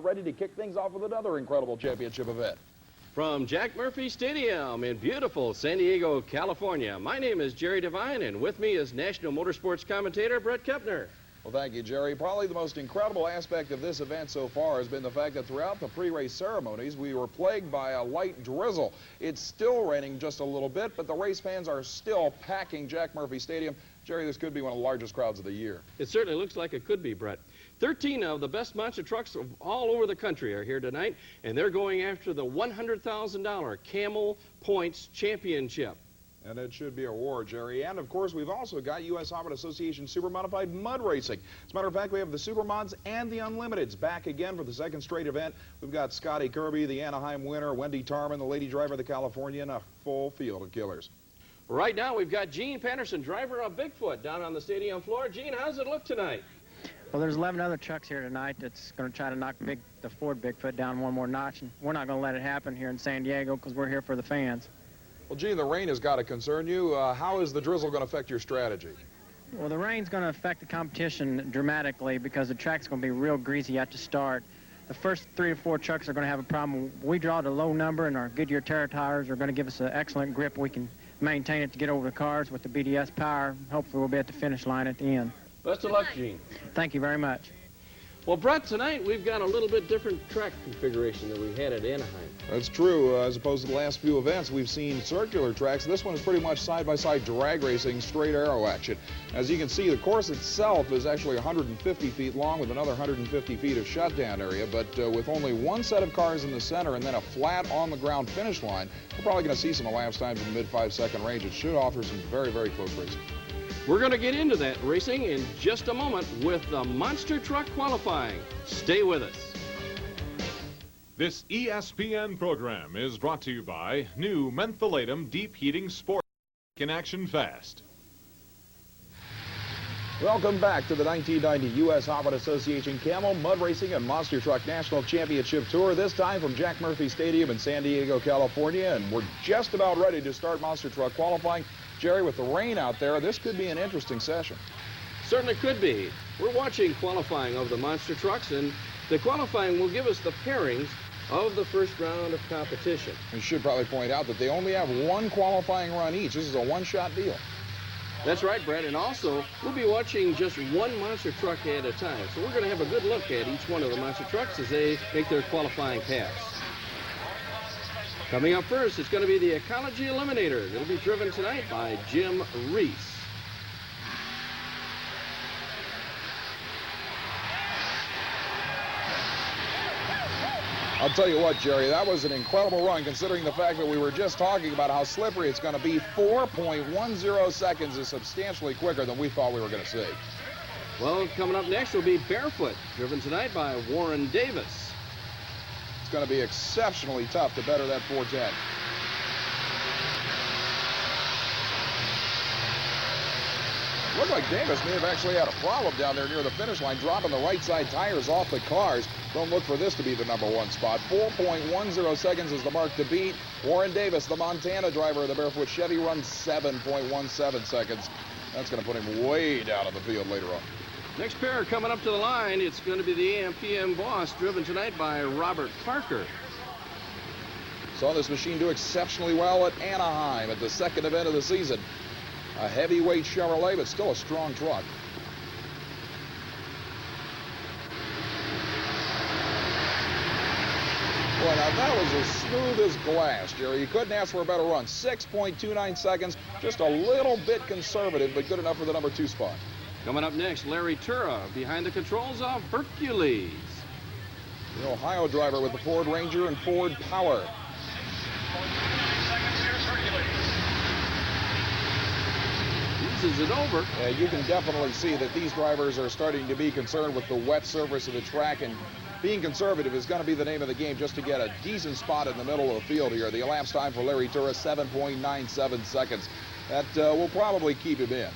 about ready to kick things off with another incredible championship event. From Jack Murphy Stadium in beautiful San Diego, California, my name is Jerry Devine, and with me is National Motorsports commentator Bret Kepner. Well, thank you, Jerry. Probably the most incredible aspect of this event so far has been the fact that throughout the pre-race ceremonies, we were plagued by a light drizzle. It's still raining just a little bit, but the race fans are still packing Jack Murphy Stadium. Jerry, this could be one of the largest crowds of the year. It certainly looks like it could be, Bret. 13 of the best monster trucks all over the country are here tonight, and they're going after the $100,000 Camel Points Championship. And it should be a war, Jerry. And, of course, we've also got USHRA Association Super Modified Mud Racing. As a matter of fact, we have the Super Mods and the Unlimiteds back again for the second straight event. We've got Scotty Kirby, the Anaheim winner, Wendy Tarman, the lady driver of the California, and a full field of killers. Right now, we've got Gene Patterson, driver of Bigfoot, down on the stadium floor. Gene, how does it look tonight? Well, there's 11 other trucks here tonight that's going to try to knock the Ford Bigfoot down one more notch, and we're not going to let it happen here in San Diego because we're here for the fans. Well, Gene, the rain has got to concern you. How is the drizzle going to affect your strategy? Well, the rain's going to affect the competition dramatically because the track's going to be real greasy at the start. The first 3 or 4 trucks are going to have a problem. We draw the low number, and our Goodyear Terra tires are going to give us an excellent grip. We can maintain it to get over the cars with the BDS power. Hopefully, we'll be at the finish line at the end. Best of luck, Gene. Thank you very much. Well, Bret, tonight we've got a little bit different track configuration than we had at Anaheim. That's true. As opposed to the last few events, we've seen circular tracks. This one is pretty much side-by-side drag racing, straight arrow action. As you can see, the course itself is actually 150 feet long with another 150 feet of shutdown area, but with only one set of cars in the center and then a flat on-the-ground finish line, we're probably going to see some elapsed times in the mid-5-second range. It should offer some very, very close racing. We're going to get into that racing in just a moment with the monster truck qualifying. Stay with us. This ESPN program is brought to you by new mentholatum deep heating sport in action fast. Welcome back to the 1990 USHRA Association Camel Mud Racing and Monster Truck National Championship Tour, this time from Jack Murphy Stadium in San Diego, California, and we're just about ready to start monster truck qualifying. Jerry, with the rain out there, this could be an interesting session. Certainly could be. We're watching qualifying of the monster trucks, and the qualifying will give us the pairings of the first round of competition. We should probably point out that they only have one qualifying run each. This is a one-shot deal. That's right, Brett, and also we'll be watching just one monster truck at a time. So we're going to have a good look at each one of the monster trucks as they make their qualifying pass. Coming up first, it's going to be the Ecology Eliminator. It'll be driven tonight by Jim Reese. I'll tell you what, Jerry, that was an incredible run considering the fact that we were just talking about how slippery it's going to be. 4.10 seconds is substantially quicker than we thought we were going to see. Well, coming up next will be Barefoot, driven tonight by Warren Davis. It's going to be exceptionally tough to better that 410. Looked like Davis may have actually had a problem down there near the finish line, dropping the right side tires off the cars. Don't look for this to be the #1 spot. 4.10 seconds is the mark to beat. Warren Davis, the Montana driver of the Barefoot Chevy, runs 7.17 seconds. That's going to put him way down in the field later on. Next pair coming up to the line, it's going to be the AM/PM Boss, driven tonight by Robert Parker. Saw this machine do exceptionally well at Anaheim at the second event of the season. A heavyweight Chevrolet, but still a strong truck. Well, now that was as smooth as glass, Jerry. You couldn't ask for a better run. 6.29 seconds, just a little bit conservative, but good enough for the #2 spot. Coming up next, Larry Tura behind the controls of Hercules. The Ohio driver with the Ford Ranger and Ford Power. Eases it over. You can definitely see that these drivers are starting to be concerned with the wet surface of the track, and being conservative is going to be the name of the game just to get a decent spot in the middle of the field here. The elapsed time for Larry Tura, 7.97 seconds. That will probably keep him in.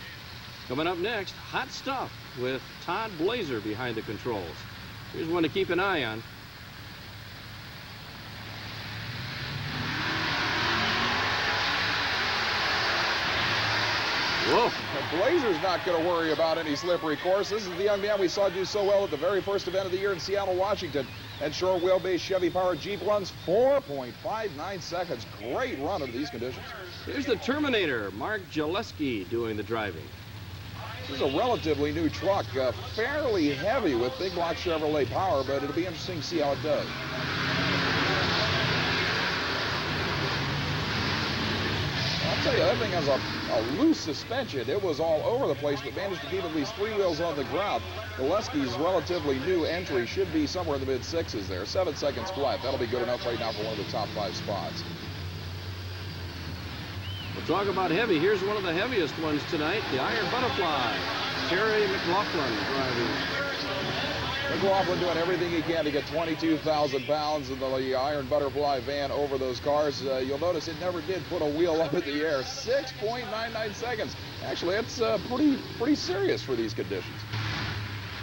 Coming up next, Hot Stuff with Todd Blazer behind the controls. Here's one to keep an eye on. Whoa. Blazer's not going to worry about any slippery course. This is the young man we saw do so well at the very first event of the year in Seattle, Washington. That short wheelbase Chevy-powered Jeep runs 4.59 seconds. Great run under these conditions. Here's the Terminator, Mark Jaleski, doing the driving. This is a relatively new truck, fairly heavy with big block Chevrolet power, but it'll be interesting to see how it does. I'll tell you, that thing has a loose suspension. It was all over the place, but managed to keep at least 3 wheels on the ground. Gillespie's relatively new entry should be somewhere in the mid-6s there. 7 seconds flat. That'll be good enough right now for one of the top 5 spots. We'll talk about heavy. Here's one of the heaviest ones tonight, the Iron Butterfly. Terry McLaughlin driving. McLaughlin doing everything he can to get 22,000 pounds in the Iron Butterfly van over those cars. You'll notice it never did put a wheel up in the air. 6.99 seconds. Actually, that's pretty serious for these conditions.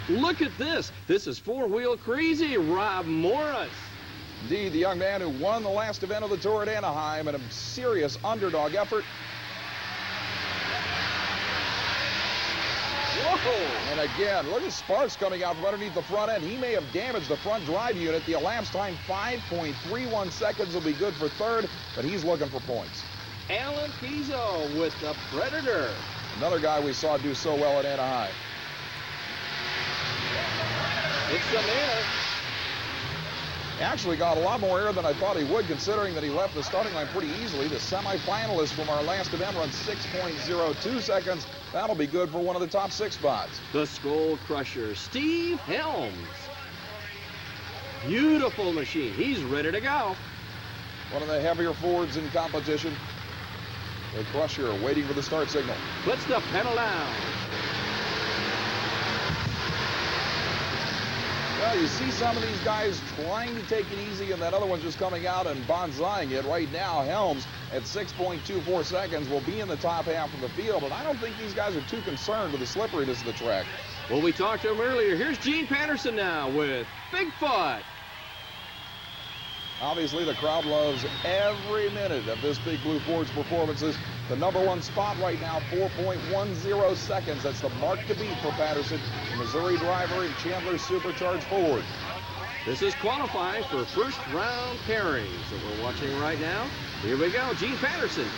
Look at this. This is four-wheel crazy Rob Morris. Indeed, the young man who won the last event of the Tour at Anaheim in a serious underdog effort. Whoa! And again, look at sparks coming out from underneath the front end. He may have damaged the front drive unit. The elapsed time, 5.31 seconds, will be good for third, but he's looking for points. Alan Pizzo with the Predator. Another guy we saw do so well at Anaheim. It's the man. Actually got a lot more air than I thought he would, considering that he left the starting line pretty easily. The semifinalist from our last event runs 6.02 seconds. That'll be good for one of the top 6 spots. The Skull Crusher, Steve Helms. Beautiful machine. He's ready to go. One of the heavier Fords in competition. The Crusher waiting for the start signal. Puts the pedal down. Well, you see some of these guys trying to take it easy, and that other one's just coming out and bonsaiing it. Right now, Helms at 6.24 seconds will be in the top half of the field, and I don't think these guys are too concerned with the slipperiness of the track. Well, we talked to him earlier. Here's Gene Patterson now with Bigfoot. Obviously, the crowd loves every minute of this Big Blue Ford's performances. The #1 spot right now, 4.10 seconds. That's the mark to beat for Patterson, the Missouri driver in Chandler's Supercharged Ford. This is qualifying for first-round pairings that we're watching right now. Here we go, Gene Patterson.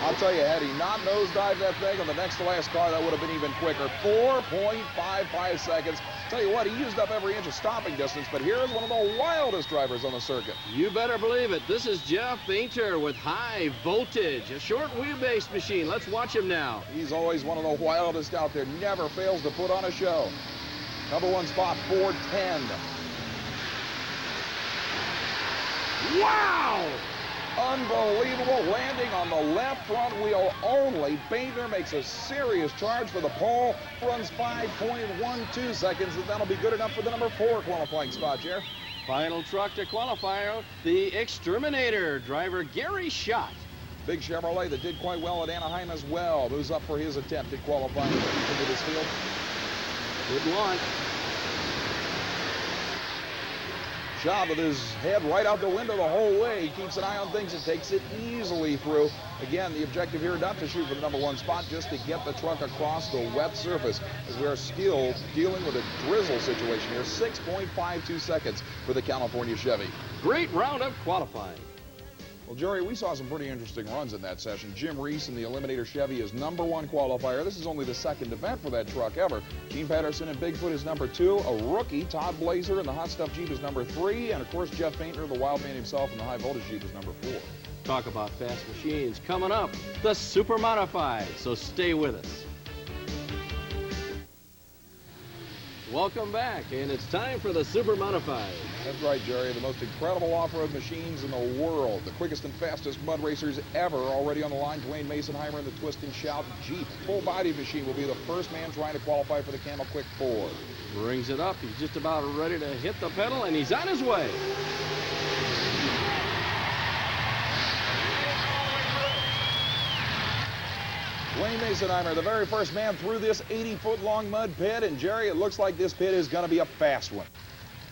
I'll tell you, had he not nosedived that thing on the next to last car, that would have been even quicker. 4.55 seconds. Tell you what, he used up every inch of stopping distance, but here's one of the wildest drivers on the circuit. You better believe it. This is Jeff Painter with High Voltage, a short wheelbase machine. Let's watch him now. He's always one of the wildest out there, never fails to put on a show. #1 spot, 410. Wow! Unbelievable landing on the left front wheel only. Painter makes a serious charge for the pole. Runs 5.12 seconds, and that'll be good enough for the #4 qualifying spot, Jer. Final truck to qualify, the Exterminator, driver Gary Schott. Big Chevrolet that did quite well at Anaheim as well. Moves up for his attempt at qualifying into this field. Good launch. Schott with his head right out the window the whole way. He keeps an eye on things and takes it easily through. Again, the objective here not to shoot for the #1 spot, just to get the truck across the wet surface, as we are still dealing with a drizzle situation here. 6.52 seconds for the California Chevy. Great round of qualifying. Well, Jerry, we saw some pretty interesting runs in that session. Jim Reese in the Eliminator Chevy is #1 qualifier. This is only the 2nd event for that truck ever. Gene Patterson and Bigfoot is #2. A rookie, Todd Blazer, in the Hot Stuff Jeep is #3. And, of course, Jeff Painter, the Wild Man himself, in the High Voltage Jeep is #4. Talk about fast machines. Coming up, the Super Modified. So stay with us. Welcome back, and it's time for the Super Modified. That's right, Jerry. The most incredible off-road machines in the world. The quickest and fastest mud racers ever already on the line. Dwayne Masonheimer in the Twist and Shout Jeep. Full-body machine will be the first man trying to qualify for the Camel Quick 4. Brings it up. He's just about ready to hit the pedal, and he's on his way. Dwayne Masonheimer, the very first man through this 80-foot-long mud pit. And, Jerry, it looks like this pit is going to be a fast one.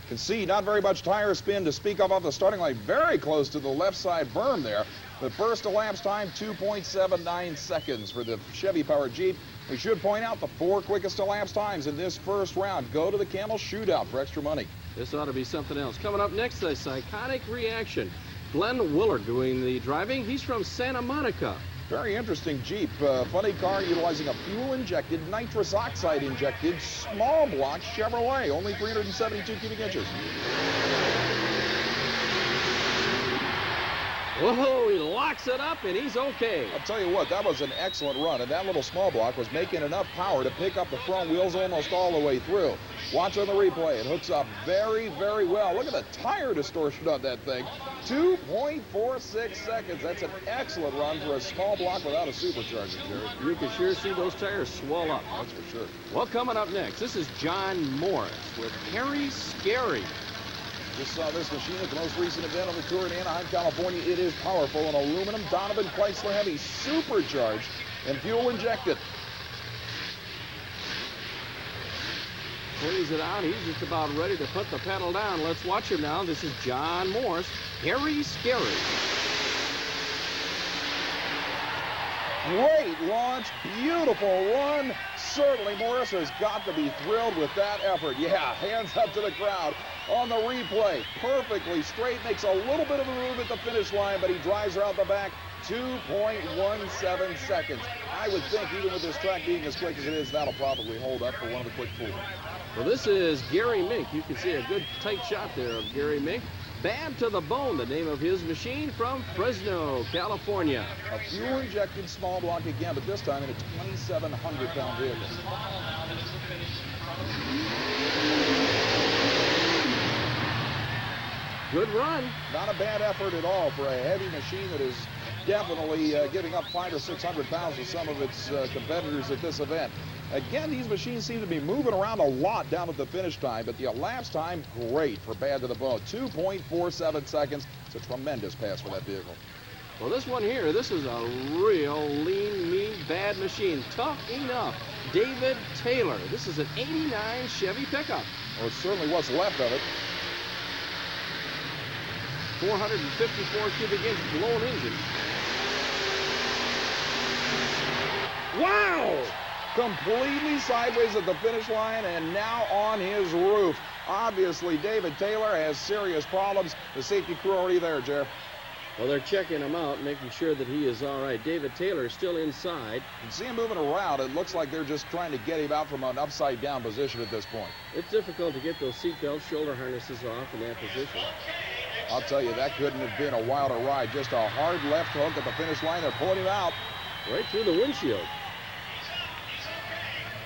You can see not very much tire spin to speak of off the starting line. Very close to the left side berm there. The first elapsed time, 2.79 seconds for the Chevy-powered Jeep. We should point out the 4 quickest elapsed times in this first round. Go to the Camel Shootout for extra money. This ought to be something else. Coming up next, a psychotic reaction. Glenn Willard doing the driving. He's from Santa Monica. Very interesting Jeep. Funny car utilizing a fuel-injected, nitrous oxide-injected, small block Chevrolet. Only 372 cubic inches. Whoa, he locks it up, and he's okay. I'll tell you what, that was an excellent run, and that little small block was making enough power to pick up the front wheels almost all the way through. Watch on the replay. It hooks up very, very well. Look at the tire distortion on that thing. 2.46 seconds. That's an excellent run for a small block without a supercharger, Jerry. You can sure see those tires swell up. That's for sure. Well, coming up next, this is John Morris with Harry Scary. Just saw this machine at the most recent event on the tour in Anaheim, California. It is powerful. An aluminum Donovan Chrysler Heavy, supercharged and fuel injected. Plays it out. He's just about ready to put the pedal down. Let's watch him now. This is John Morris, Harry Scary. Great launch, beautiful run. Certainly Morris has got to be thrilled with that effort. Yeah, hands up to the crowd on the replay. Perfectly straight, makes a little bit of a move at the finish line, but he drives her out the back. 2.17 seconds. I would think, even with this track being as quick as it is, that'll probably hold up for one of the quick 4. Well, this is Gary Mink. You can see a good tight shot there of Gary Mink. Bad to the Bone, the name of his machine, from Fresno, California. A fuel-injected small block again, but this time in a 2,700-pound vehicle. Good run. Not a bad effort at all for a heavy machine that is definitely giving up 500 or 600 pounds to some of its competitors at this event. Again, these machines seem to be moving around a lot down at the finish time, but the elapsed time, great for Bad to the Bone. 2.47 seconds. It's a tremendous pass for that vehicle. Well, this one here, this is a real lean, mean, bad machine. Tough enough. David Taylor. This is an 89 Chevy pickup. Well, it's certainly what's left of it. 454 cubic inch blown engine. Wow! Completely sideways at the finish line and now on his roof. Obviously, David Taylor has serious problems. The safety crew already there, Jeff. Well, they're checking him out, making sure that he is all right. David Taylor is still inside. You can see him moving around. It looks like they're just trying to get him out from an upside-down position at this point. It's difficult to get those seat belts, shoulder harnesses off in that position. I'll tell you, that couldn't have been a wilder ride. Just a hard left hook at the finish line. They're pulling him out. Right through the windshield.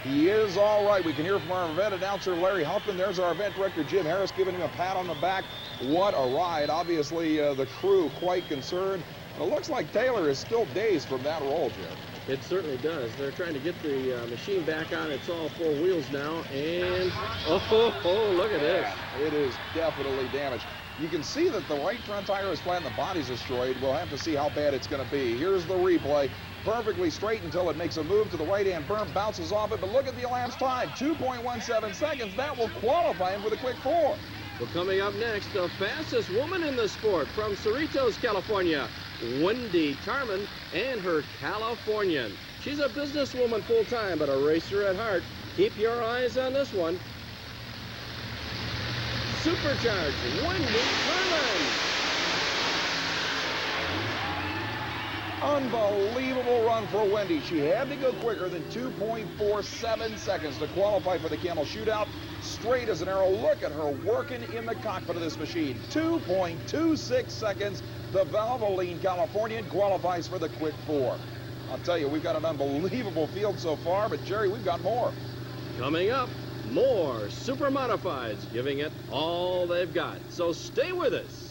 He is all right. We can hear from our event announcer, Larry Huffman. There's our event director, Jim Harris, giving him a pat on the back. What a ride. Obviously, the crew quite concerned. It looks like Taylor is still dazed from that roll, Jim. It certainly does. They're trying to get the machine back on. It's all 4 wheels now. And, oh, look at this. It is definitely damaged. You can see that the right front tire is flat and the body's destroyed. We'll have to see how bad it's going to be. Here's the replay. Perfectly straight until it makes a move to the right-hand berm, bounces off it, but look at the elapsed time, 2.17 seconds. That will qualify him for the quick 4. Well, coming up next, the fastest woman in the sport from Cerritos, California, Wendy Tarman and her Californian. She's a businesswoman full-time, but a racer at heart. Keep your eyes on this one. Supercharged Wendy Tarman. Unbelievable run for Wendy. She had to go quicker than 2.47 seconds to qualify for the Camel Shootout. Straight as an arrow. Look at her working in the cockpit of this machine. 2.26 seconds. The Valvoline Californian qualifies for the quick 4. I'll tell you, we've got an unbelievable field so far, but Jerry, we've got more. Coming up, more Super Modifieds giving it all they've got. So stay with us.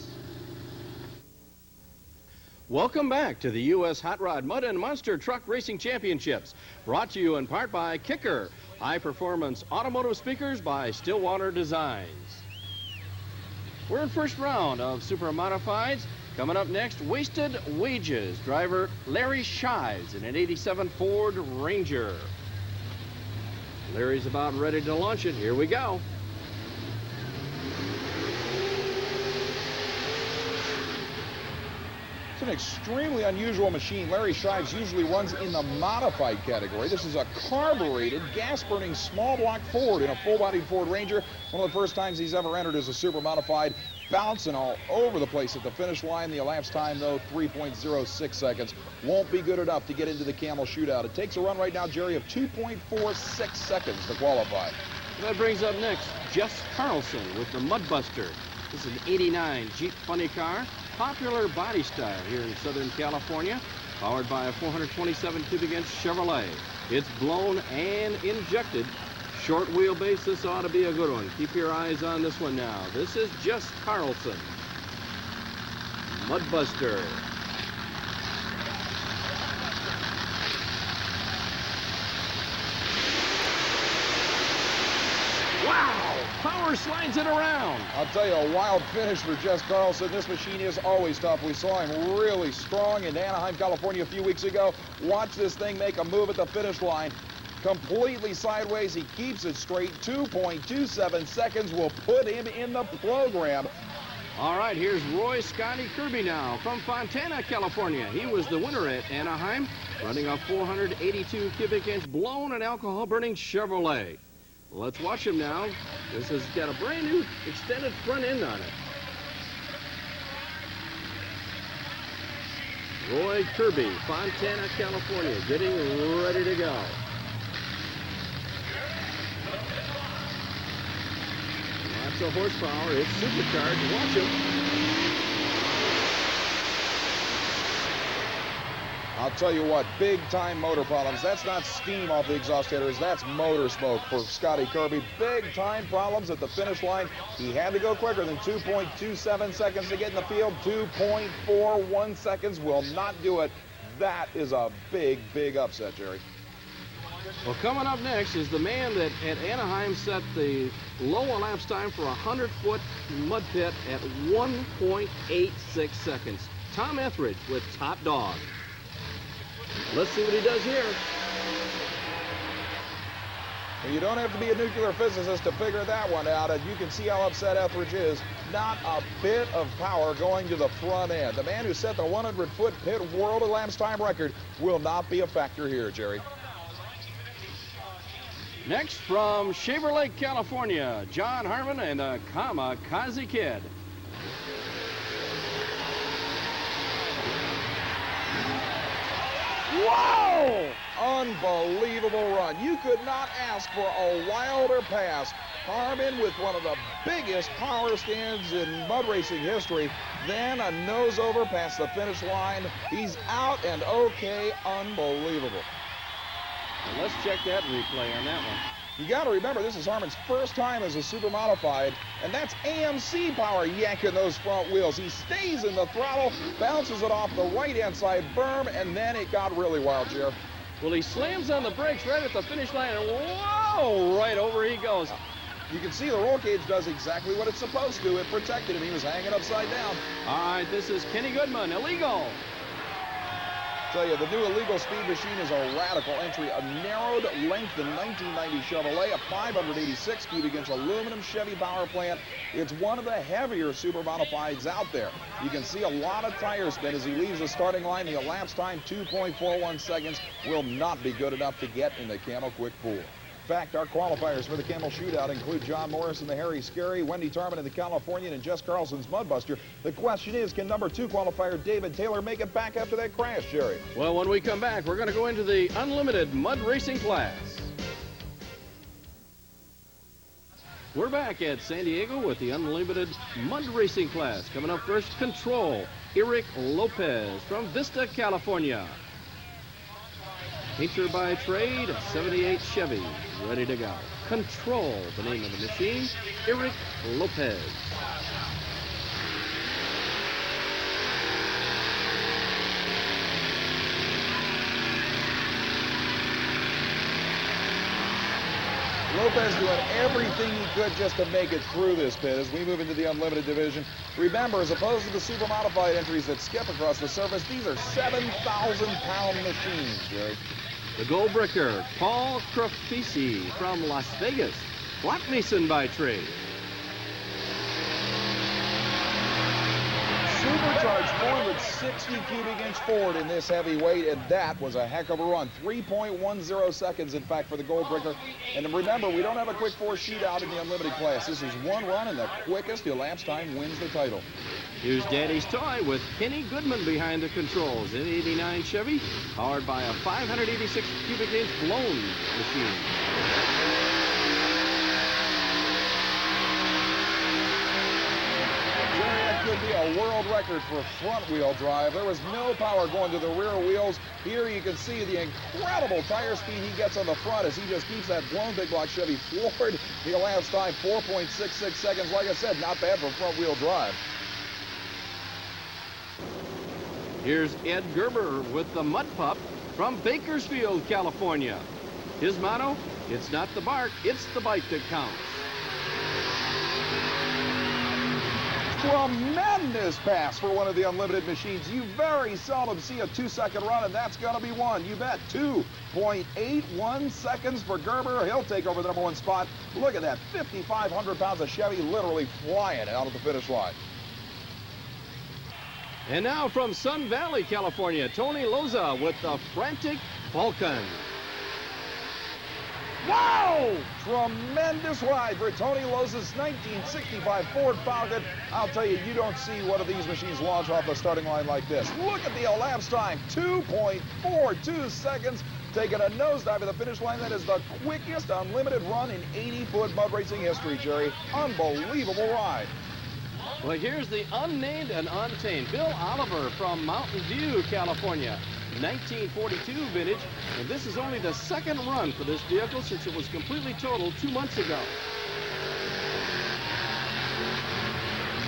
Welcome back to the U.S. Hot Rod Mud and Monster Truck Racing Championships, brought to you in part by Kicker, high-performance automotive speakers by Stillwater Designs. We're in first round of Super Modifieds. Coming up next, Wasted Wages. Driver Larry Shives in an 87 Ford Ranger. Larry's about ready to launch it. Here we go. It's an extremely unusual machine. Larry Shives usually runs in the modified category. This is a carbureted, gas-burning small block Ford in a full-bodied Ford Ranger. One of the first times he's ever entered as a super modified, bouncing all over the place at the finish line. The elapsed time, though, 3.06 seconds. Won't be good enough to get into the Camel Shootout. It takes a run right now, Jerry, of 2.46 seconds to qualify. That brings up next Jess Carlson with the Mudbuster. This is an 89 Jeep funny car, popular body style here in Southern California, powered by a 427 cubic inch Chevrolet. It's blown and injected. Short wheelbase, this ought to be a good one. Keep your eyes on this one now. This is Jess Carlson. Mudbuster. Wow! Power slides it around. I'll tell you, a wild finish for Jess Carlson. This machine is always tough. We saw him really strong in Anaheim, California a few weeks ago. Watch this thing make a move at the finish line. Completely sideways. He keeps it straight. 2.27 seconds will put him in the program. All right, here's Roy Scotty Kirby now from Fontana, California. He was the winner at Anaheim, running a 482 cubic inch blown and alcohol burning Chevrolet. Let's watch him now. This has got a brand new extended front end on it. Roy Kirby, Fontana, California, getting ready to go. Lots of horsepower. It's supercharged. Watch him. I'll tell you what, big-time motor problems. That's not steam off the exhaust headers. That's motor smoke for Scotty Kirby. Big-time problems at the finish line. He had to go quicker than 2.27 seconds to get in the field. 2.41 seconds will not do it. That is a big, big upset, Jerry. Well, coming up next is the man that at Anaheim set the low elapsed time for a 100-foot mud pit at 1.86 seconds. Tom Etheridge with Top Dog. Let's see what he does here. Well, you don't have to be a nuclear physicist to figure that one out, and you can see how upset Etheridge is. Not a bit of power going to the front end. The man who set the 100-foot pit world elapsed time record will not be a factor here, Jerry. Next from Shaver Lake, California, John Harmon and the Kamikaze Kid. Whoa! Unbelievable run. You could not ask for a wilder pass. Harmon with one of the biggest power stands in mud racing history. Then a nose over past the finish line. He's out and okay. Unbelievable. Well, let's check that replay on that one. You got to remember, this is Harmon's first time as a super modified, and that's AMC power yanking those front wheels. He stays in the throttle, bounces it off the right-hand side berm, and then it got really wild, Jeff. Well, he slams on the brakes right at the finish line, and whoa, right over he goes. You can see the roll cage does exactly what it's supposed to. It protected him. He was hanging upside down. All right, this is Kenny Goodman, illegal. Tell you, the new illegal speed machine is a radical entry, a narrowed length in 1990 Chevrolet, a 586 cubic inch aluminum Chevy power plant. It's one of the heavier super modifieds out there. You can see a lot of tire spin as he leaves the starting line. The elapsed time, 2.41 seconds, will not be good enough to get in the Camel Quick Pool. In fact, our qualifiers for the Camel Shootout include John Morris and the Harry Scary, Wendy Tarman and the Californian, and Jess Carlson's Mudbuster. The question is, can number 2 qualifier David Taylor make it back after that crash, Jerry? Well, when we come back, we're going to go into the unlimited mud racing class. We're back at San Diego with the unlimited mud racing class. Coming up first, Control, Eric Lopez from Vista, California. Painter by trade, 78 Chevy, ready to go. Control, the name of the machine, Eric Lopez. Lopez doing everything he could just to make it through this pit as we move into the unlimited division. Remember, as opposed to the super modified entries that skip across the surface, these are 7,000-pound machines, Jerry. The Gold Bricker, Paul Crafisi from Las Vegas, Black Mason by trade. Supercharged Ford 360 cubic inch Ford in this heavyweight, and that was a heck of a run. 3.10 seconds, in fact, for the Goldbricker. And remember, we don't have a quick four shootout in the unlimited class. This is one run, and the quickest elapsed time wins the title. Here's Daddy's Toy with Kenny Goodman behind the controls. An 89 Chevy, powered by a 586 cubic inch blown machine. Could be a world record for front-wheel drive. There was no power going to the rear wheels. Here you can see the incredible tire speed he gets on the front as he just keeps that blown big block Chevy floored. The elapsed time, 4.66 seconds. Like I said, not bad for front-wheel drive. Here's Ed Gerber with the Mud Pup from Bakersfield, California. His motto, it's not the bark, it's the bite that counts. Tremendous pass for one of the unlimited machines. You very seldom see a 2-second run, and that's going to be one. You bet. 2.81 seconds for Gerber. He'll take over the number one spot. Look at that. 5,500 pounds of Chevy literally flying out of the finish line. And now from Sun Valley, California, Tony Loza with the Frantic Falcon. Wow! Tremendous ride for Tony Loza's 1965 Ford Falcon. I'll tell you, you don't see one of these machines launch off the starting line like this. Look at the elapsed time, 2.42 seconds. Taking a nosedive at the finish line. That is the quickest unlimited run in 80-foot mud racing history, Jerry. Unbelievable ride. Well, here's the unnamed and untamed Bill Oliver from Mountain View, California. 1942 vintage, and this is only the second run for this vehicle since it was completely totaled 2 months ago.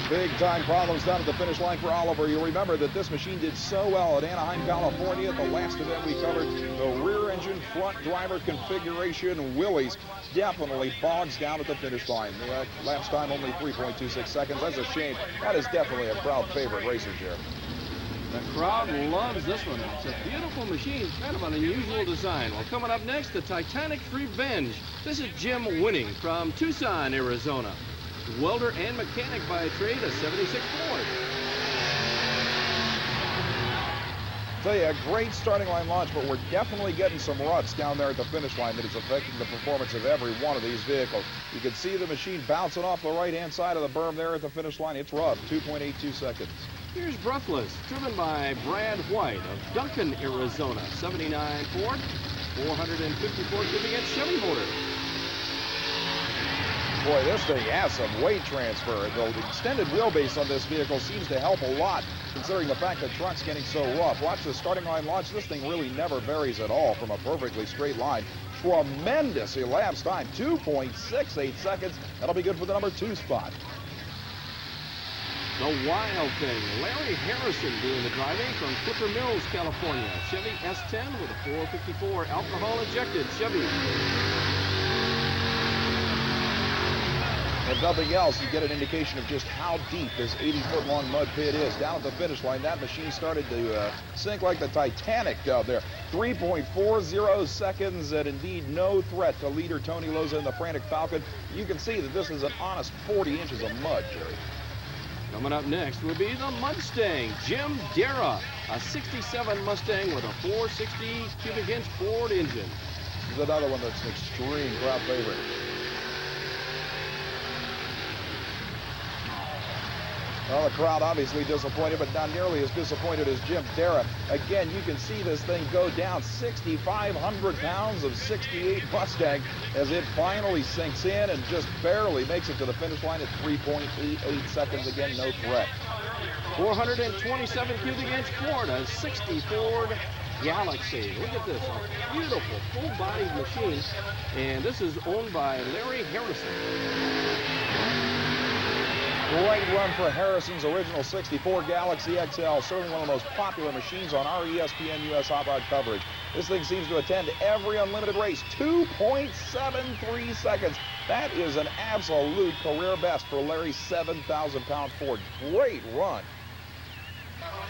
Big time problems down at the finish line for Oliver. You'll remember that this machine did so well at Anaheim, California at the last event we covered. The rear engine front driver configuration Willys definitely bogs down at the finish line. The last time only 3.26 seconds. That's a shame. That is definitely a proud favorite racer, Jerry. The crowd loves this one. It's a beautiful machine, kind of an unusual design. Well, coming up next, the Titanic's Revenge. This is Jim Winning from Tucson, Arizona. Welder and mechanic by trade, a 76 Ford. Tell you, a great starting line launch, but we're definitely getting some ruts down there at the finish line that is affecting the performance of every one of these vehicles. You can see the machine bouncing off the right-hand side of the berm there at the finish line. It's rough, 2.82 seconds. Here's Breathless, driven by Brad White of Duncan, Arizona. 79 Ford, 454 cubic inch Chevy motor. Boy, this thing has some weight transfer. The extended wheelbase on this vehicle seems to help a lot, considering the fact that truck's getting so rough. Watch the starting line launch. This thing really never varies at all from a perfectly straight line. Tremendous elapsed time, 2.68 seconds. That'll be good for the number 2 spot. The Wild Thing, Larry Harrison doing the driving from Clipper Mills, California. Chevy S10 with a 454 alcohol-injected Chevy. If nothing else, you get an indication of just how deep this 80-foot-long mud pit is. Down at the finish line, that machine started to sink like the Titanic down there. 3.40 seconds, and indeed no threat to leader Tony Loza in the Frantic Falcon. You can see that this is an honest 40 inches of mud, Jerry. Coming up next will be the Mustang, Jim Dara, a 67 Mustang with a 460 cubic inch Ford engine. This is another one that's an extreme crowd favorite. Well, the crowd obviously disappointed, but not nearly as disappointed as Jim Dara. Again, you can see this thing go down 6,500 pounds of 68 Mustang as it finally sinks in and just barely makes it to the finish line at 3.88 seconds. Again, no threat. 427 cubic inch Ford, a 60 Ford Galaxy. Look at this, a beautiful full-bodied machine, and this is owned by Larry Harrison. Great run for Harrison's original 64 Galaxy XL, certainly one of the most popular machines on our ESPN US Hot Rod coverage. This thing seems to attend every unlimited race. 2.73 seconds. That is an absolute career best for Larry's 7,000-pound Ford. Great run.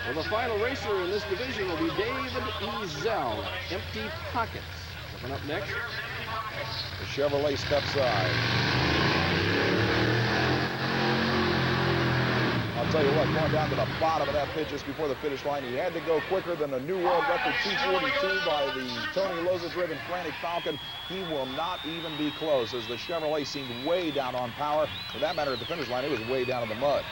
Well, the final racer in this division will be David Ezel, Empty Pockets. Coming up next, the Chevrolet step side. I'll tell you what, going down to the bottom of that pit just before the finish line, he had to go quicker than the new world record 2:42 by the Tony Loza-driven Frantic Falcon. He will not even be close, as the Chevrolet seemed way down on power. For that matter, at the finish line, it was way down in the mud.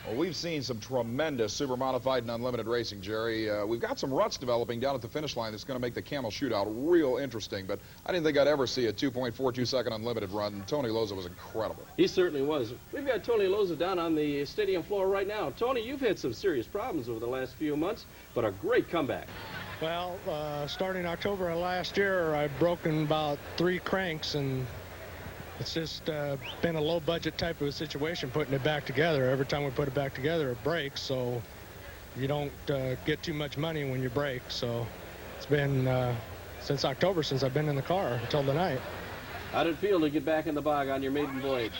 Well, we've seen some tremendous super modified and unlimited racing, Jerry. We've got some ruts developing down at the finish line that's going to make the Camel Shootout real interesting, but I didn't think I'd ever see a 2.42-second unlimited run. Tony Loza was incredible. He certainly was. We've got Tony Loza down on the stadium floor right now. Tony, you've had some serious problems over the last few months, but a great comeback. Well, starting October of last year, I've broken about 3 cranks, and it's just been a low-budget type of a situation putting it back together. Every time we put it back together, it breaks, so you don't get too much money when you break. So it's been since October since I've been in the car until tonight. How did it feel to get back in the bog on your maiden voyage?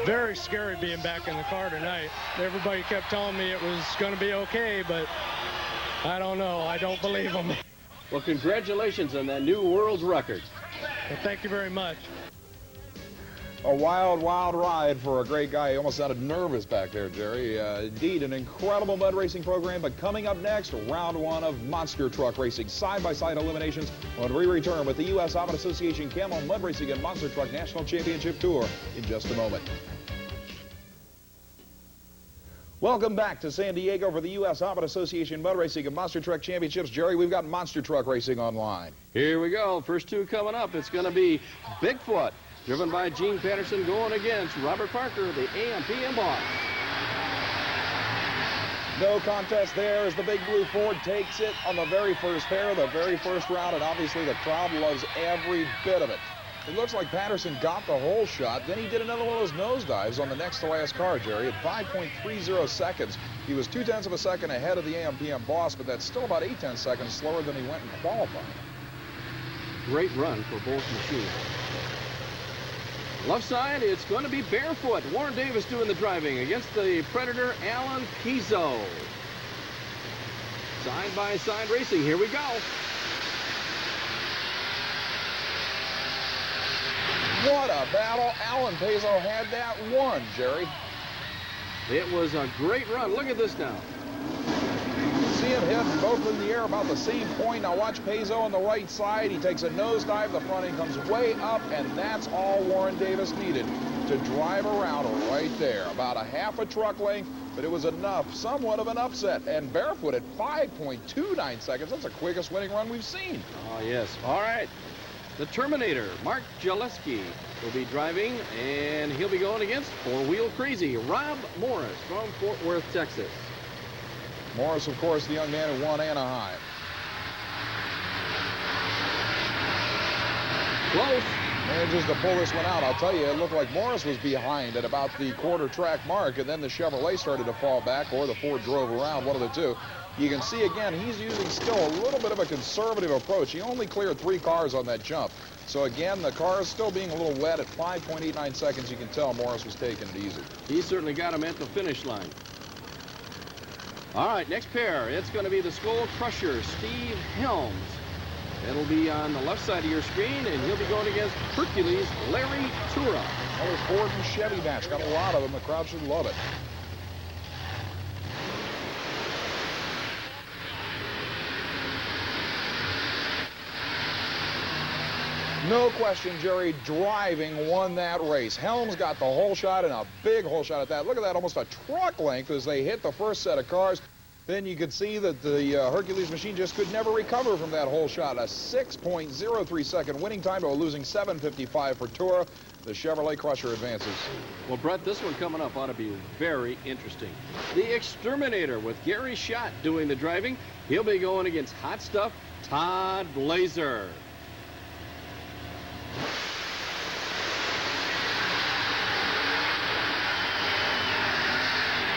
Very scary being back in the car tonight. Everybody kept telling me it was going to be okay, but I don't know. I don't believe them. Well, congratulations on that new world record. Well, thank you very much. A wild, wild ride for a great guy. He almost sounded nervous back there, Jerry. Indeed, an incredible mud racing program. But coming up next, round 1 of monster truck racing. Side-by-side eliminations when we return with the U.S. Hobbit Association Camel Mud Racing and Monster Truck National Championship Tour in just a moment. Welcome back to San Diego for the U.S. Hobbit Association Mud Racing and Monster Truck Championships. Jerry, we've got monster truck racing online. Here we go. First 2 coming up. It's going to be Bigfoot, driven by Gene Patterson, going against Robert Parker, the AM/PM boss. No contest there as the big blue Ford takes it on the very first pair, the very first round, and obviously the crowd loves every bit of it. It looks like Patterson got the whole shot. Then he did another one of those nosedives on the next to last car, Jerry, at 5.30 seconds. He was 0.2 of a second ahead of the AM/PM boss, but that's still about 0.8 seconds slower than he went in qualifying. Great run for both machines. Left side, it's going to be Barefoot. Warren Davis doing the driving against the Predator, Alan Pizzo. Side-by-side racing. Here we go. What a battle. Alan Pizzo had that one, Jerry. It was a great run. Look at this now. See him hit both in the air about the same point. Now watch Pizzo on the right side. He takes a nosedive. The front end comes way up, and that's all Warren Davis needed to drive around right there. About a half a truck length, but it was enough, somewhat of an upset. And Barefoot at 5.29 seconds. That's the quickest winning run we've seen. Oh, yes. All right. The Terminator, Mark Jaleski, will be driving, and he'll be going against four-wheel crazy Rob Morris from Fort Worth, Texas. Morris, of course, the young man who won Anaheim. Close. Manages to pull this one out. I'll tell you, it looked like Morris was behind at about the quarter track mark, and then the Chevrolet started to fall back, or the Ford drove around, one of the two. You can see again, he's using still a little bit of a conservative approach. He only cleared 3 cars on that jump. So again, the car is still being a little wet at 5.89 seconds. You can tell Morris was taking it easy. He certainly got him at the finish line. All right, next pair. It's going to be the Skull Crusher, Steve Helms. It'll be on the left side of your screen, and he'll be going against Hercules, Larry Tura. Another Ford and Chevy match. Got a lot of them. The crowd should love it. No question, Jerry, driving won that race. Helms got the whole shot, and a big whole shot at that. Look at that, almost a truck length as they hit the first set of cars. Then you could see that the Hercules machine just could never recover from that whole shot. A 6.03 second winning time to a losing 7.55 for Tura. The Chevrolet Crusher advances. Well, Bret, this one coming up ought to be very interesting. The Exterminator with Gary Schott doing the driving. He'll be going against Hot Stuff, Todd Blazer.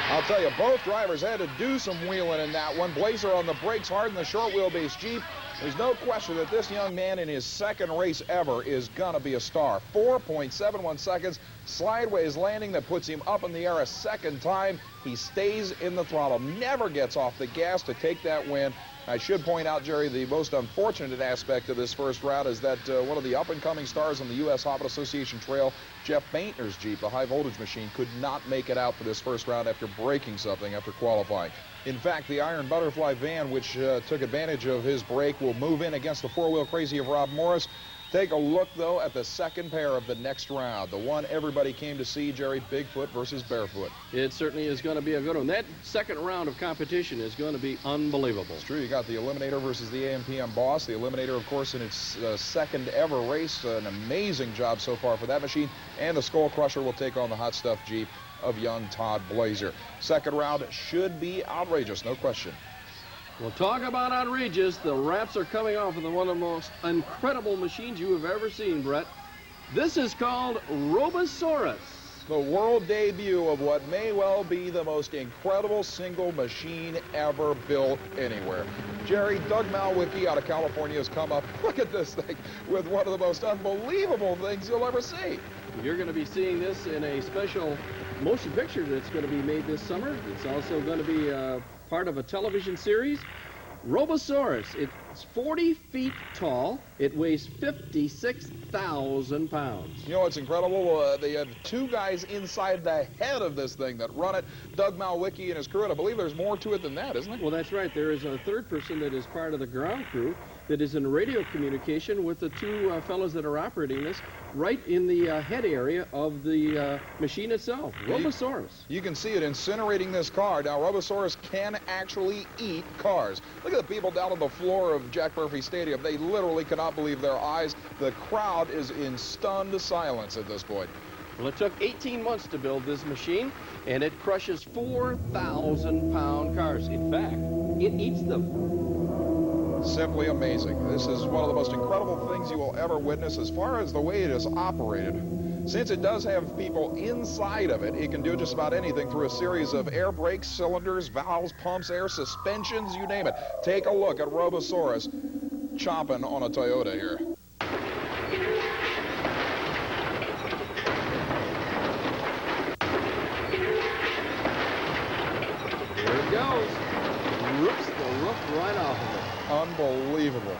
I'll tell you, both drivers had to do some wheeling in that one. Blazer on the brakes hard in the short wheelbase Jeep. There's no question that this young man in his second race ever is going to be a star. 4.71 seconds, sideways landing that puts him up in the air a second time. He stays in the throttle, never gets off the gas to take that win. I should point out, Jerry, the most unfortunate aspect of this first round is that one of the up-and-coming stars on the U.S. Hot Rod Association trail, Jeff Baintner's Jeep, the high-voltage machine, could not make it out for this first round after breaking something after qualifying. In fact, the Iron Butterfly van, which took advantage of his break, will move in against the four-wheel crazy of Rob Morris. Take a look, though, at the second pair of the next round. The one everybody came to see, Jerry, Bigfoot versus Barefoot. It certainly is going to be a good one. That second round of competition is going to be unbelievable. It's true. You got the Eliminator versus the AMPM Boss. The Eliminator, of course, in its second ever race. An amazing job so far for that machine. And the Skull Crusher will take on the Hot Stuff Jeep of young Todd Blazer. Second round should be outrageous, no question. Well, talk about outrageous. The wraps are coming off of one of the most incredible machines you have ever seen, Bret. This is called Robosaurus. The world debut of what may well be the most incredible single machine ever built anywhere. Jerry, Doug Malwicki out of California has come up, look at this thing, with one of the most unbelievable things you'll ever see. You're going to be seeing this in a special motion picture that's going to be made this summer. It's also going to be part of a television series. Robosaurus, it's 40 feet tall. It weighs 56,000 pounds. You know what's incredible? They have two guys inside the head of this thing that run it, Doug Malwicki and his crew, and I believe there's more to it than that, isn't there? Well, that's right. There is a third person that is part of the ground crew that is in radio communication with the two fellows that are operating this right in the head area of the machine itself, Robosaurus. You can see it incinerating this car. Now, Robosaurus can actually eat cars. Look at the people down on the floor of Jack Murphy Stadium. They literally cannot believe their eyes. The crowd is in stunned silence at this point. Well, it took 18 months to build this machine, and it crushes 4,000-pound cars. In fact, it eats them. Simply amazing. This is one of the most incredible things you will ever witness as far as the way it is operated. Since it does have people inside of it, it can do just about anything through a series of air brakes, cylinders, valves, pumps, air suspensions, you name it. Take a look at Robosaurus chomping on a Toyota here. There it goes. Rips the roof right off of it. Unbelievable.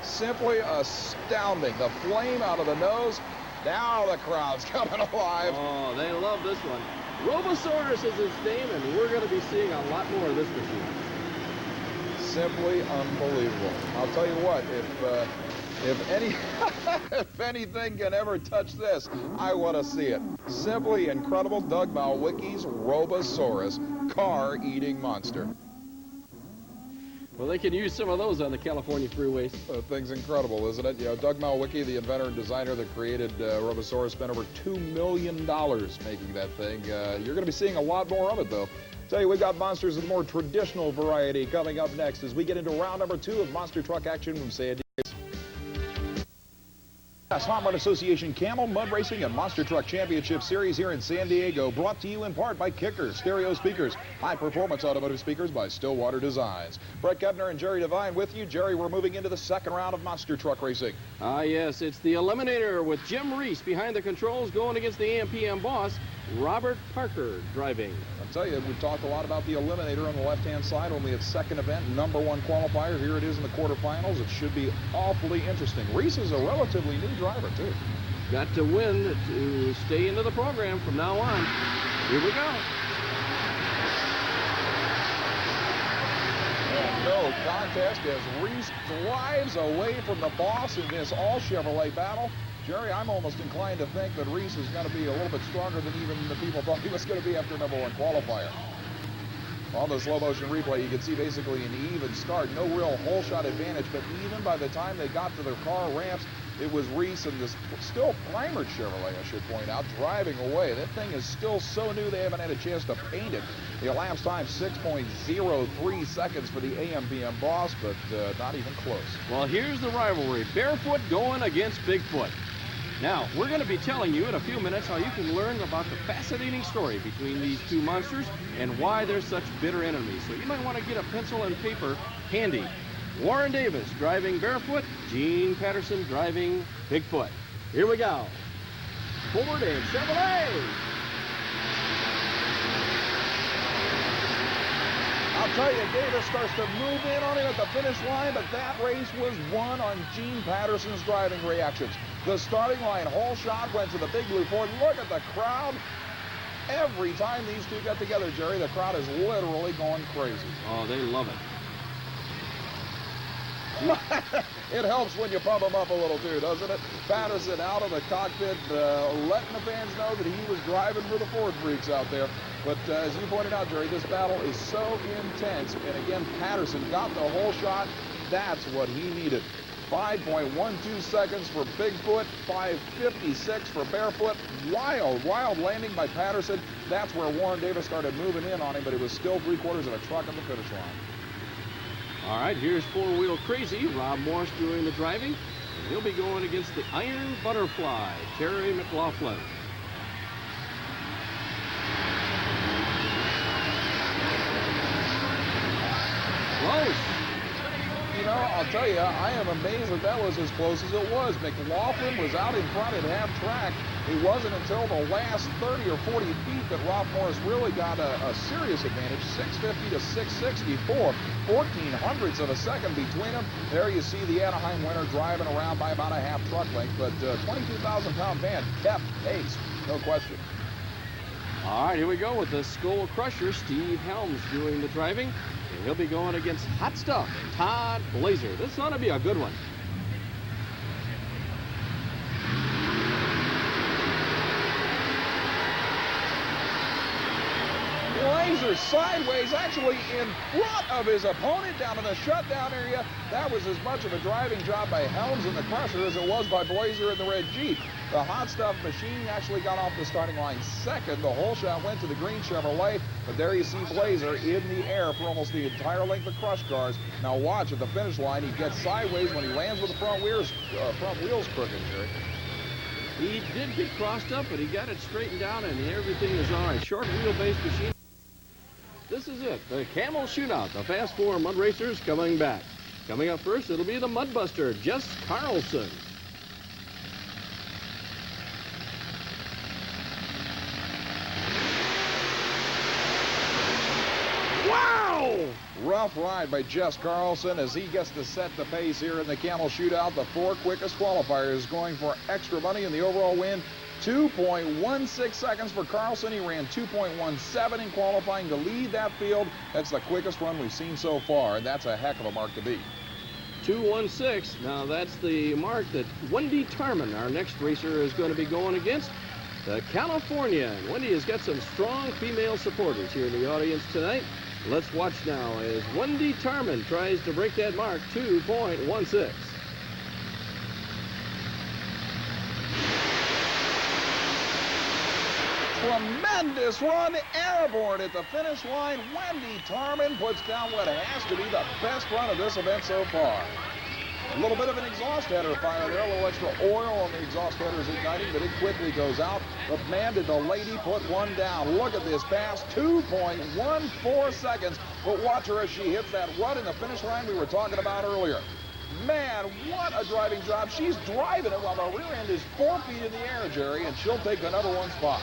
Simply astounding. The flame out of the nose. Now the crowd's coming alive. Oh, they love this one. Robosaurus is his name, and we're going to be seeing a lot more of this machine. Simply unbelievable. I'll tell you what, if anything can ever touch this, I want to see it. Simply incredible. Doug Malwicki's Robosaurus car-eating monster. Well, they can use some of those on the California freeways. The thing's incredible, isn't it? You know, Doug Malwicki, the inventor and designer that created Robosaurus, spent over $2 million making that thing. You're going to be seeing a lot more of it, though. Tell you, we've got monsters of the more traditional variety coming up next as we get into round number 2 of Monster Truck action from San Diego. Hot Rod Association Camel, Mud Racing, and Monster Truck Championship Series here in San Diego, brought to you in part by Kicker, stereo speakers, high-performance automotive speakers by Stillwater Designs. Bret Kepner and Jerry Devine with you. Jerry, we're moving into the second round of Monster Truck Racing. Yes, it's the Eliminator with Jim Reese behind the controls going against the AMPM boss, Robert Parker, driving. I'll tell you, we talked a lot about the Eliminator on the left-hand side, only its second event, #1 qualifier. Here it is in the quarterfinals. It should be awfully interesting. Reese is a relatively new driver, too. Got to win to stay into the program from now on. Here we go. And no contest as Reese drives away from the boss in this all-Chevrolet battle. Jerry, I'm almost inclined to think that Reese is going to be a little bit stronger than even the people thought he was going to be after #1 qualifier. On the slow motion replay, you can see basically an even start. No real hole shot advantage, but even by the time they got to their car ramps, it was Reese and this still primered Chevrolet, I should point out, driving away. That thing is still so new they haven't had a chance to paint it. The elapsed time, 6.03 seconds for the AMPM boss, but not even close. Well, here's the rivalry. Barefoot going against Bigfoot. Now, we're going to be telling you in a few minutes how you can learn about the fascinating story between these two monsters and why they're such bitter enemies. So you might want to get a pencil and paper handy. Warren Davis driving barefoot, Gene Patterson driving Bigfoot. Here we go. Ford and Chevrolet. I'll tell you, Davis starts to move in on him at the finish line, but that race was won on Gene Patterson's driving reactions. The starting line whole shot went to the Big Blue Ford. Look at the crowd. Every time these two get together, Jerry, the crowd is literally going crazy. Oh, they love it. It helps when you pump him up a little too, doesn't it? Patterson out of the cockpit, letting the fans know that he was driving for the Ford freaks out there. But as you pointed out, Jerry, this battle is so intense. And again, Patterson got the whole shot. That's what he needed. 5.12 seconds for Bigfoot, 5.56 for Barefoot. Wild landing by Patterson. That's where Warren Davis started moving in on him, but it was still 3/4 of a truck at the finish line. All right, here's four-wheel crazy. Rob Morris doing the driving. And he'll be going against the Iron Butterfly, Terry McLaughlin. Close. You know, I'll tell you, I am amazed that was as close as it was. McLaughlin was out in front at half track. It wasn't until the last 30 or 40 feet that Rob Morris really got a serious advantage, 650 to 664, 14 of a second between them. There you see the Anaheim winner driving around by about a half truck length, but 22,000-pound van kept pace, no question. All right, here we go with the Skull Crusher, Steve Helms doing the driving. And he'll be going against Hot Stuff and Todd Blazer. This ought to be a good one. Blazer sideways, actually in front of his opponent down in the shutdown area. That was as much of a driving job by Helms in the Crusher as it was by Blazer in the red Jeep. The Hot Stuff machine actually got off the starting line second. The whole shot went to the green Chevrolet, but there you see Blazer in the air for almost the entire length of Crush cars. Now watch at the finish line, he gets sideways when he lands with the front wheels crooked, Jerry. He did get crossed up, but he got it straightened out, and everything is all right. Short wheelbase machine. This is it, the Camel Shootout, the Fast Four Mud Racers coming back. Coming up first, it'll be the Mudbuster, Jess Carlson. Wow! Rough ride by Jess Carlson as he gets to set the pace here in the Camel Shootout. The four quickest qualifiers going for extra money in the overall win. 2.16 seconds for Carlson. He ran 2.17 in qualifying to lead that field. That's the quickest run we've seen so far, and that's a heck of a mark to beat. 2:16. Now that's the mark that Wendy Tarman, our next racer, is going to be going against. The California. Wendy has got some strong female supporters here in the audience tonight. Let's watch now as Wendy Tarman tries to break that mark, 2.16. Tremendous run, airborne at the finish line. Wendy Tarman puts down what has to be the best run of this event so far. A little bit of an exhaust header fire there, a little extra oil on the exhaust headers igniting, but it quickly goes out. But man, did the lady put one down. Look at this pass, 2.14 seconds. But watch her as she hits that run in the finish line we were talking about earlier. Man, what a driving job. She's driving it while the rear end is 4 feet in the air, Jerry, and she'll take the #1 spot.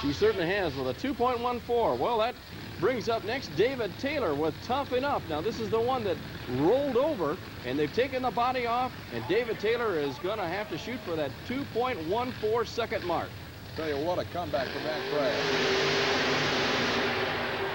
She certainly has with a 2.14. Well, that brings up next David Taylor with Tough Enough. Now, this is the one that rolled over, and they've taken the body off, and David Taylor is going to have to shoot for that 2.14 second mark. Tell you what, a comeback from that crash.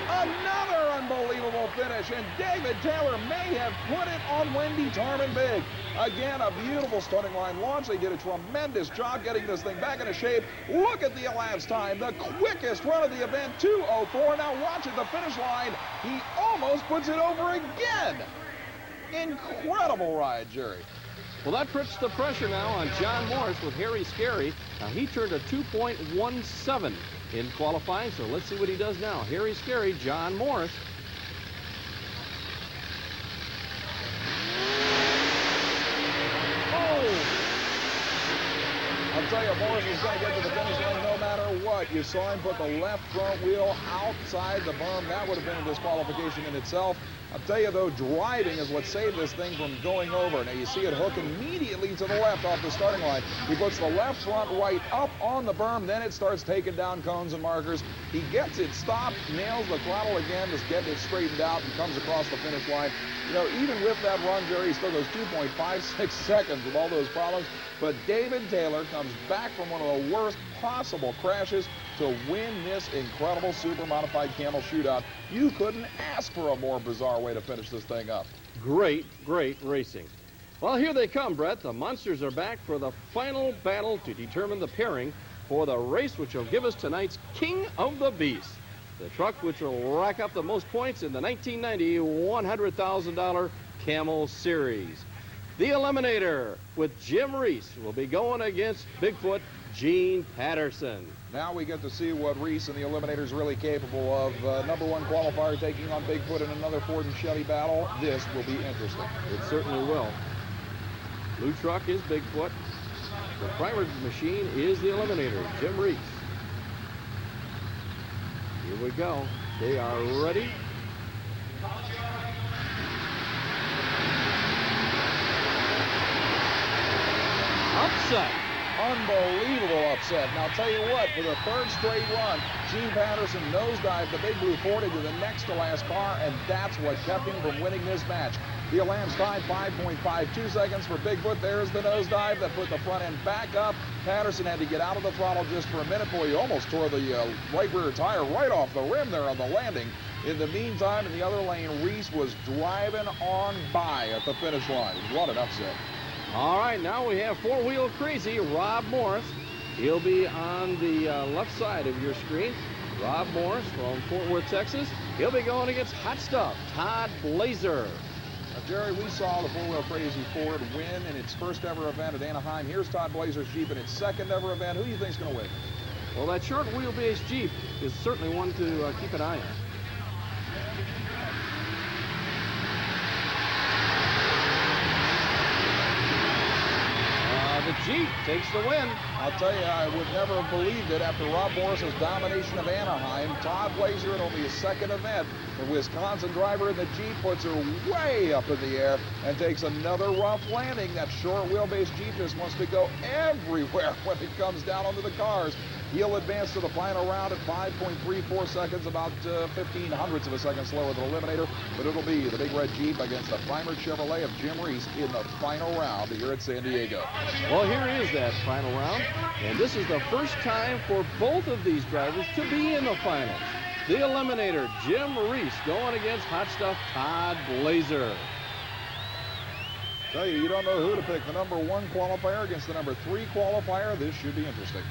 Another unbelievable finish, and David Taylor may have put it on Wendy Tarman big. Again, a beautiful starting line launch. They did a tremendous job getting this thing back into shape. Look at the elapsed time, the quickest run of the event, 2:04. Now watch at the finish line. He almost puts it over again. Incredible ride, Jerry. Well, that puts the pressure now on John Morris with Harry Scary. Now, he turned a 2.17 in qualifying, so let's see what he does now. Harry Scary, John Morris. Oh! I'll tell you, Morris is going to get to the finish line no matter matter what. You saw him put the left front wheel outside the berm. That would have been a disqualification in itself. I'll tell you, though, driving is what saved this thing from going over. Now, you see it hook immediately to the left off the starting line. He puts the left front right up on the berm. Then it starts taking down cones and markers. He gets it stopped, nails the throttle again, just getting it straightened out, and comes across the finish line. You know, even with that run, Jerry, he still goes 2.56 seconds with all those problems. But David Taylor comes back from one of the worst possible crashes to win this incredible super modified camel shootout. You couldn't ask for a more bizarre way to finish this thing up. Great, great racing. Well, here they come, Bret. The Monsters are back for the final battle to determine the pairing for the race which will give us tonight's King of the Beast, the truck which will rack up the most points in the 1990 $100,000 Camel Series. The Eliminator with Jim Reese will be going against Bigfoot Gene Patterson. Now we get to see what Reese and the Eliminator's really capable of. Number one qualifier taking on Bigfoot in another Ford and Chevy battle. This will be interesting. It certainly will. Blue truck is Bigfoot. The primer machine is the Eliminator, Jim Reese. Here we go. They are ready. Upset. Unbelievable upset. Now, I'll tell you what, for the third straight run, Gene Patterson nosedived the Big Blue Ford into the next to last car, and that's what kept him from winning this match. The elapsed time, 5.52 seconds for Bigfoot. There's the nosedive that put the front end back up. Patterson had to get out of the throttle just for a minute. Boy, he almost tore the right rear tire right off the rim there on the landing. In the meantime, in the other lane, Reese was driving on by at the finish line. What an upset. All right, now we have four-wheel crazy Rob Morris. He'll be on the left side of your screen. Rob Morris from Fort Worth, Texas. He'll be going against Hot Stuff, Todd Blazer. Now, Jerry, we saw the four-wheel crazy Ford win in its first ever event at Anaheim. Here's Todd Blazer's Jeep in its second ever event. Who do you think's going to win? Well, that short wheelbase Jeep is certainly one to keep an eye on. The Jeep takes the win. I'll tell you, I would never have believed it after Rob Morris's domination of Anaheim. Todd Blazer in only his second event, the Wisconsin driver in the Jeep, puts her way up in the air and takes another rough landing. That short wheelbase Jeep just wants to go everywhere when it comes down onto the cars. He'll advance to the final round at 5.34 seconds, about 15 hundredths of a second slower than Eliminator. But it'll be the Big Red Jeep against the primered Chevrolet of Jim Reese in the final round here at San Diego. Well, here is that final round, and this is the first time for both of these drivers to be in the finals. The Eliminator, Jim Reese, going against Hot Stuff, Todd Blazer. Tell you, you don't know who to pick. The number one qualifier against the number three qualifier. This should be interesting.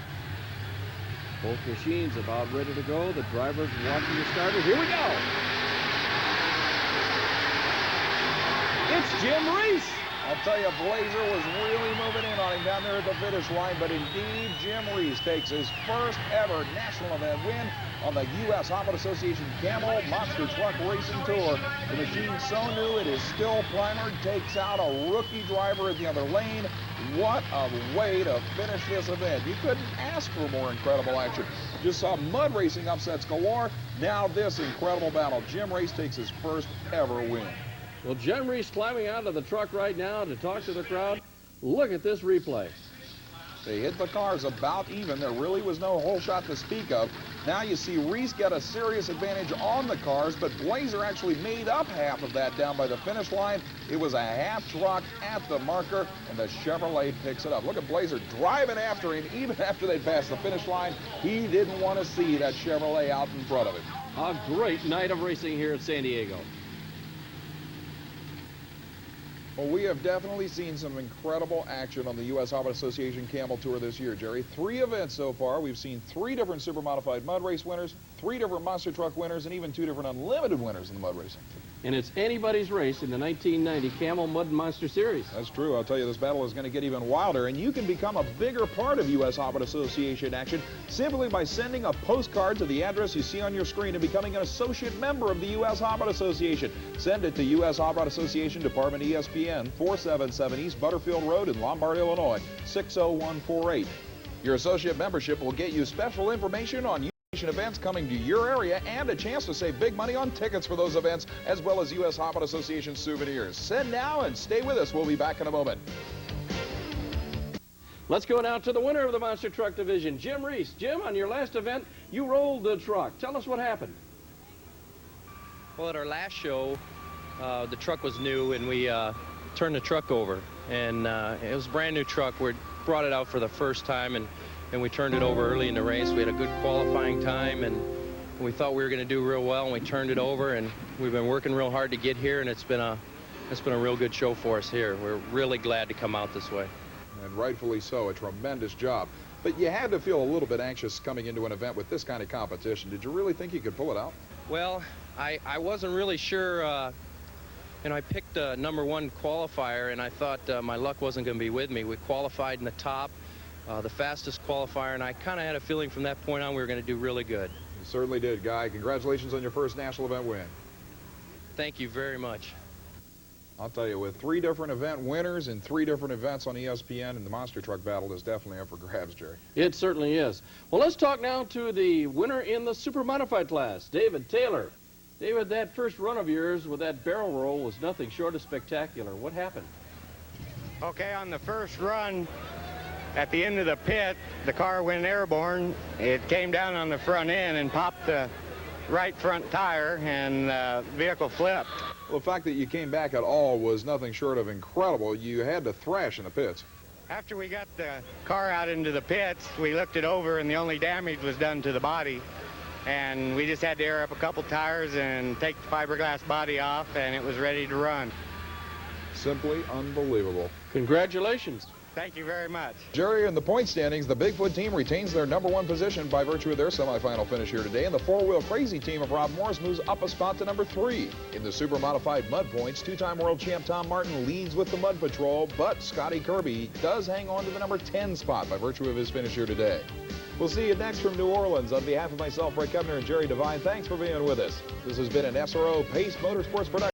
Both machines about ready to go. The drivers watching the starter. Here we go. It's Jim Reese. I'll tell you, Blazer was really moving in on him down there at the finish line, but indeed, Jim Reese takes his first ever national event win on the U.S.HRA Association Camel Monster Truck Racing Tour. The machine so new it is still primered, takes out a rookie driver in the other lane. What a way to finish this event. You couldn't ask for more incredible action. Just saw mud racing upsets galore. Now this incredible battle. Jim Reese takes his first ever win. Well, Jim Reese climbing out of the truck right now to talk to the crowd. Look at this replay. They hit the cars about even. There really was no hole shot to speak of. Now you see Reese get a serious advantage on the cars, but Blazer actually made up half of that down by the finish line. It was a half truck at the marker, and the Chevrolet picks it up. Look at Blazer driving after him, even after they passed the finish line. He didn't want to see that Chevrolet out in front of him. A great night of racing here at San Diego. Well, we have definitely seen some incredible action on the U.S.HRA Association Camel Tour this year, Jerry. 3 events so far. We've seen 3 different super modified mud race winners, 3 different monster truck winners, and even 2 different unlimited winners in the mud racing. And it's anybody's race in the 1990 Camel Mud and Monster Series. That's true. I'll tell you, this battle is going to get even wilder, and you can become a bigger part of U.S.HRA Association action simply by sending a postcard to the address you see on your screen and becoming an associate member of the U.S.HRA Association. Send it to U.S.HRA Association Department ESPN, 477 East Butterfield Road in Lombard, Illinois, 60148. Your associate membership will get you special information on events coming to your area and a chance to save big money on tickets for those events, as well as U.S. Hot Rod Association souvenirs. Send now and stay with us. We'll be back in a moment. Let's go now to the winner of the Monster Truck Division, Jim Reese. Jim, on your last event, you rolled the truck. Tell us what happened. Well, at our last show, the truck was new, and we turned the truck over. And it was a brand new truck. We brought it out for the first time, and we turned it over early in the race. We had a good qualifying time, and we thought we were going to do real well, and we turned it over, and we've been working real hard to get here, and it's been a real good show for us here. We're really glad to come out this way. And rightfully so, a tremendous job. But you had to feel a little bit anxious coming into an event with this kind of competition. Did you really think you could pull it out? Well, I wasn't really sure. I picked a #1 qualifier, and I thought my luck wasn't going to be with me. We qualified in the top, the fastest qualifier, and I kind of had a feeling from that point on we were going to do really good. You certainly did, Guy. Congratulations on your first national event win. Thank you very much. I'll tell you, with 3 different event winners and 3 different events on ESPN, and the Monster Truck Battle is definitely up for grabs, Jerry. It certainly is. Well, let's talk now to the winner in the super modified class, David Taylor. David, that first run of yours with that barrel roll was nothing short of spectacular. What happened? Okay, on the first run, at the end of the pit, the car went airborne. It came down on the front end and popped the right front tire, and the vehicle flipped. Well, the fact that you came back at all was nothing short of incredible. You had to thrash in the pits. After we got the car out into the pits, we looked it over, and the only damage was done to the body. And we just had to air up a couple tires and take the fiberglass body off, and it was ready to run. Simply unbelievable. Congratulations. Thank you very much. Jerry, in the point standings, the Bigfoot team retains their #1 position by virtue of their semifinal finish here today, and the four-wheel crazy team of Rob Morris moves up a spot to #3. In the super modified mud points, 2-time world champ Tom Martin leads with the Mud Patrol, but Scotty Kirby does hang on to the #10 spot by virtue of his finish here today. We'll see you next from New Orleans. On behalf of myself, Bret Kepner, and Jerry Devine, thanks for being with us. This has been an SRO Pace Motorsports production.